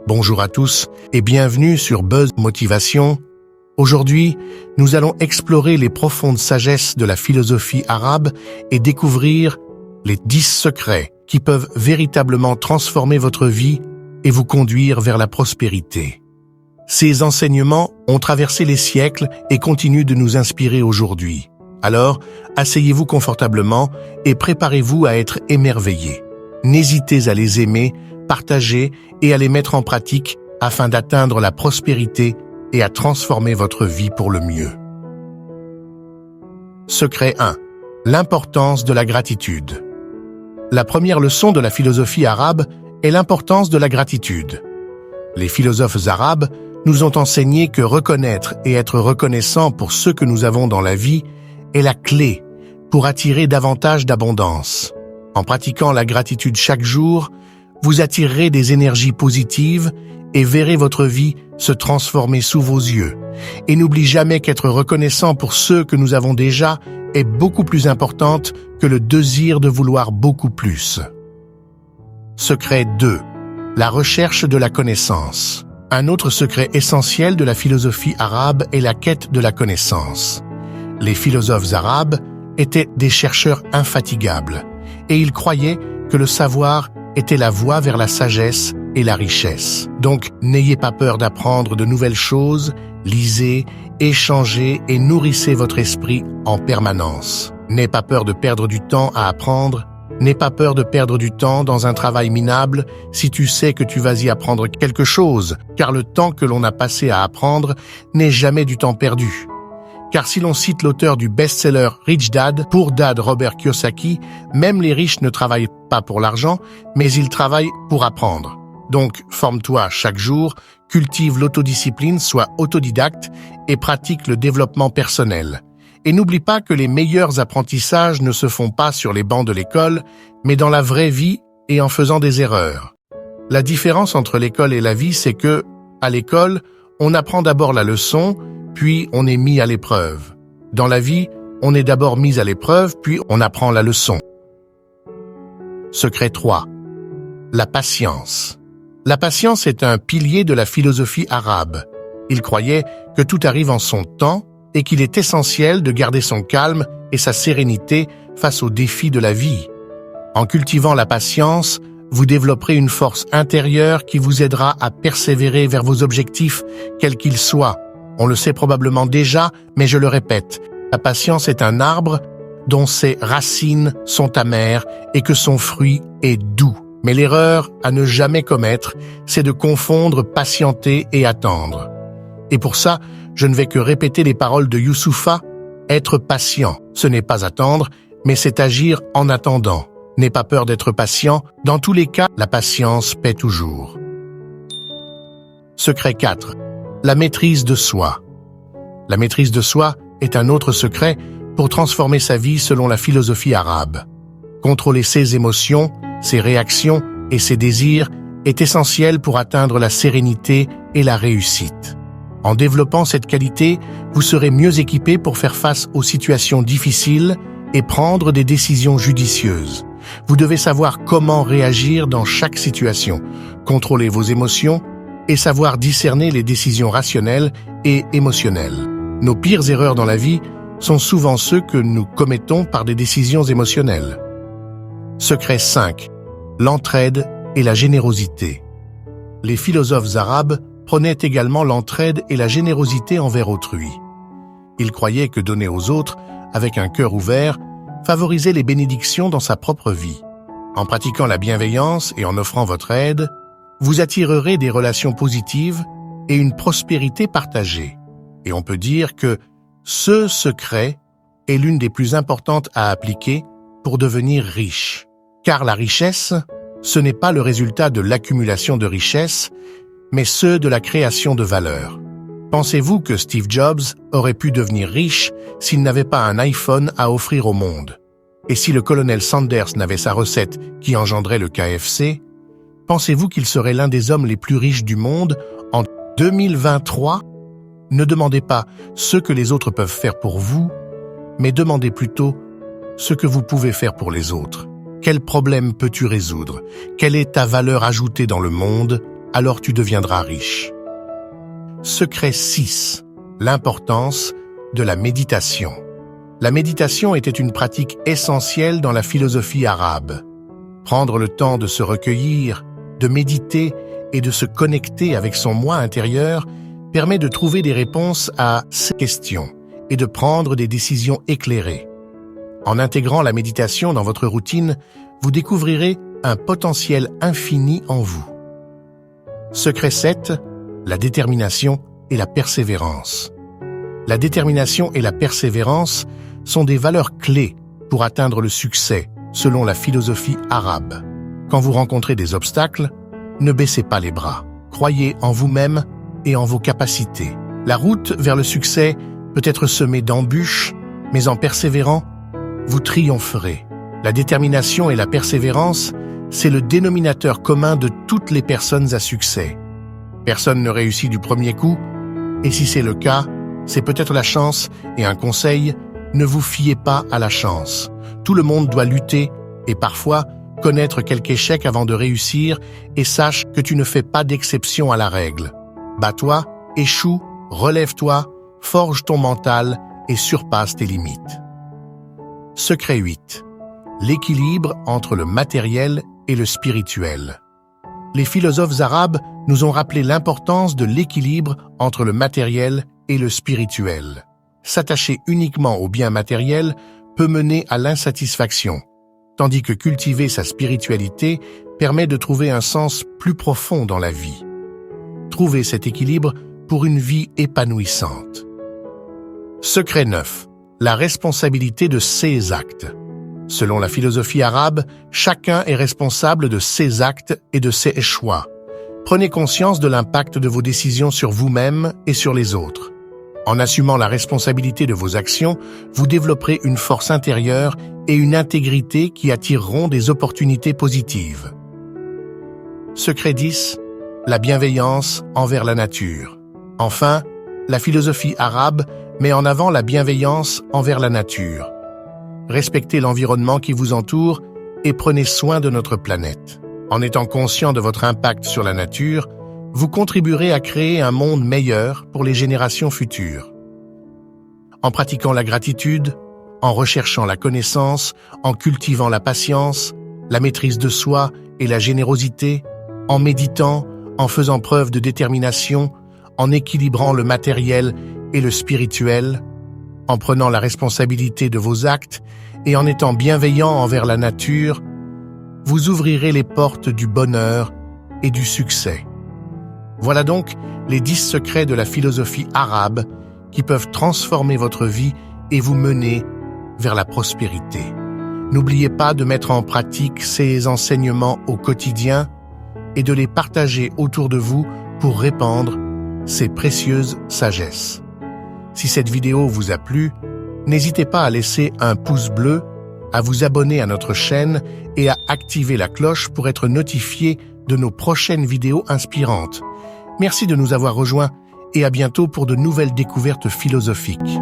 Bonjour à tous et bienvenue sur Buzz Motivation. Aujourd'hui, nous allons explorer les profondes sagesses de la philosophie arabe et découvrir les 10 secrets qui peuvent véritablement transformer votre vie et vous conduire vers la prospérité. Ces enseignements ont traversé les siècles et continuent de nous inspirer aujourd'hui. Alors, asseyez-vous confortablement et préparez-vous à être émerveillés. N'hésitez à les aimer, partager et à les mettre en pratique afin d'atteindre la prospérité et à transformer votre vie pour le mieux. Secret 1. L'importance de la gratitude. La première leçon de la philosophie arabe est l'importance de la gratitude. Les philosophes arabes nous ont enseigné que reconnaître et être reconnaissant pour ce que nous avons dans la vie est la clé pour attirer davantage d'abondance. En pratiquant la gratitude chaque jour, vous attirerez des énergies positives et verrez votre vie se transformer sous vos yeux. Et n'oublie jamais qu'être reconnaissant pour ce que nous avons déjà est beaucoup plus importante que le désir de vouloir beaucoup plus. Secret 2. La recherche de la connaissance. Un autre secret essentiel de la philosophie arabe est la quête de la connaissance. Les philosophes arabes étaient des chercheurs infatigables et ils croyaient que le savoir était la voie vers la sagesse et la richesse. Donc, n'ayez pas peur d'apprendre de nouvelles choses, lisez, échangez et nourrissez votre esprit en permanence. N'ayez pas peur de perdre du temps à apprendre, n'aie pas peur de perdre du temps dans un travail minable si tu sais que tu vas y apprendre quelque chose, car le temps que l'on a passé à apprendre n'est jamais du temps perdu. Car si l'on cite l'auteur du best-seller Rich Dad, Poor Dad Robert Kiyosaki, même les riches ne travaillent pas pour l'argent, mais ils travaillent pour apprendre. Donc, forme-toi chaque jour, cultive l'autodiscipline, sois autodidacte et pratique le développement personnel. Et n'oublie pas que les meilleurs apprentissages ne se font pas sur les bancs de l'école, mais dans la vraie vie et en faisant des erreurs. La différence entre l'école et la vie, c'est que, à l'école, on apprend d'abord la leçon, puis on est mis à l'épreuve. Dans la vie, on est d'abord mis à l'épreuve, puis on apprend la leçon. Secret 3. La patience. La patience est un pilier de la philosophie arabe. Ils croyaient que tout arrive en son temps et qu'il est essentiel de garder son calme et sa sérénité face aux défis de la vie. En cultivant la patience, vous développerez une force intérieure qui vous aidera à persévérer vers vos objectifs, quels qu'ils soient. On le sait probablement déjà, mais je le répète, la patience est un arbre dont ses racines sont amères et que son fruit est doux. Mais l'erreur à ne jamais commettre, c'est de confondre patienter et attendre. Et pour ça, je ne vais que répéter les paroles de Youssoufa, être patient, ce n'est pas attendre, mais c'est agir en attendant. N'aie pas peur d'être patient, dans tous les cas, la patience paie toujours. Secret 4. La maîtrise de soi. La maîtrise de soi est un autre secret pour transformer sa vie selon la philosophie arabe. Contrôler ses émotions, ses réactions et ses désirs est essentiel pour atteindre la sérénité et la réussite. En développant cette qualité, vous serez mieux équipé pour faire face aux situations difficiles et prendre des décisions judicieuses. Vous devez savoir comment réagir dans chaque situation, contrôler vos émotions et savoir discerner les décisions rationnelles et émotionnelles. Nos pires erreurs dans la vie sont souvent ceux que nous commettons par des décisions émotionnelles. Secret 5. L'entraide et la générosité. Les philosophes arabes prônaient également l'entraide et la générosité envers autrui. Ils croyaient que donner aux autres, avec un cœur ouvert, favorisait les bénédictions dans sa propre vie. En pratiquant la bienveillance et en offrant votre aide, vous attirerez des relations positives et une prospérité partagée. Et on peut dire que ce secret est l'une des plus importantes à appliquer pour devenir riche. Car la richesse, ce n'est pas le résultat de l'accumulation de richesses, mais ceux de la création de valeur. Pensez-vous que Steve Jobs aurait pu devenir riche s'il n'avait pas un iPhone à offrir au monde? Et si le colonel Sanders n'avait sa recette qui engendrait le KFC? Pensez-vous qu'il serait l'un des hommes les plus riches du monde en 2023? Ne demandez pas ce que les autres peuvent faire pour vous, mais demandez plutôt ce que vous pouvez faire pour les autres. Quel problème peux-tu résoudre? Quelle est ta valeur ajoutée dans le monde? alors tu deviendras riche. Secret 6. L'importance de la méditation. La méditation était une pratique essentielle dans la philosophie arabe. Prendre le temps de se recueillir, de méditer et de se connecter avec son moi intérieur permet de trouver des réponses à ces questions et de prendre des décisions éclairées. En intégrant la méditation dans votre routine, vous découvrirez un potentiel infini en vous. Secret 7. La détermination et la persévérance. La détermination et la persévérance sont des valeurs clés pour atteindre le succès, selon la philosophie arabe. Quand vous rencontrez des obstacles, ne baissez pas les bras. Croyez en vous-même et en vos capacités. La route vers le succès peut être semée d'embûches, mais en persévérant, vous triompherez. La détermination et la persévérance, c'est le dénominateur commun de toutes les personnes à succès. Personne ne réussit du premier coup, et si c'est le cas, c'est peut-être la chance et un conseil, ne vous fiez pas à la chance. Tout le monde doit lutter et parfois connaître quelque échec avant de réussir et sache que tu ne fais pas d'exception à la règle. Bats-toi, échoue, relève-toi, forge ton mental et surpasse tes limites. Secret 8. L'équilibre entre le matériel et le spirituel. Les philosophes arabes nous ont rappelé l'importance de l'équilibre entre le matériel et le spirituel. S'attacher uniquement au bien matériel peut mener à l'insatisfaction, tandis que cultiver sa spiritualité permet de trouver un sens plus profond dans la vie. Trouvez cet équilibre pour une vie épanouissante. Secret 9. La responsabilité de ses actes. Selon la philosophie arabe, chacun est responsable de ses actes et de ses choix. Prenez conscience de l'impact de vos décisions sur vous-même et sur les autres. En assumant la responsabilité de vos actions, vous développerez une force intérieure et une intégrité qui attireront des opportunités positives. Secret 10. La bienveillance envers la nature. Enfin, la philosophie arabe met en avant la bienveillance envers la nature. Respectez l'environnement qui vous entoure et prenez soin de notre planète. En étant conscient de votre impact sur la nature, vous contribuerez à créer un monde meilleur pour les générations futures. En pratiquant la gratitude, en recherchant la connaissance, en cultivant la patience, la maîtrise de soi et la générosité, en méditant, en faisant preuve de détermination, en équilibrant le matériel et le spirituel, en prenant la responsabilité de vos actes et en étant bienveillant envers la nature, vous ouvrirez les portes du bonheur et du succès. Voilà donc les 10 secrets de la philosophie arabe qui peuvent transformer votre vie et vous mener vers la prospérité. N'oubliez pas de mettre en pratique ces enseignements au quotidien et de les partager autour de vous pour répandre ces précieuses sagesses. Si cette vidéo vous a plu, n'hésitez pas à laisser un pouce bleu, à vous abonner à notre chaîne et à activer la cloche pour être notifié de nos prochaines vidéos inspirantes. Merci de nous avoir rejoints et à bientôt pour de nouvelles découvertes philosophiques.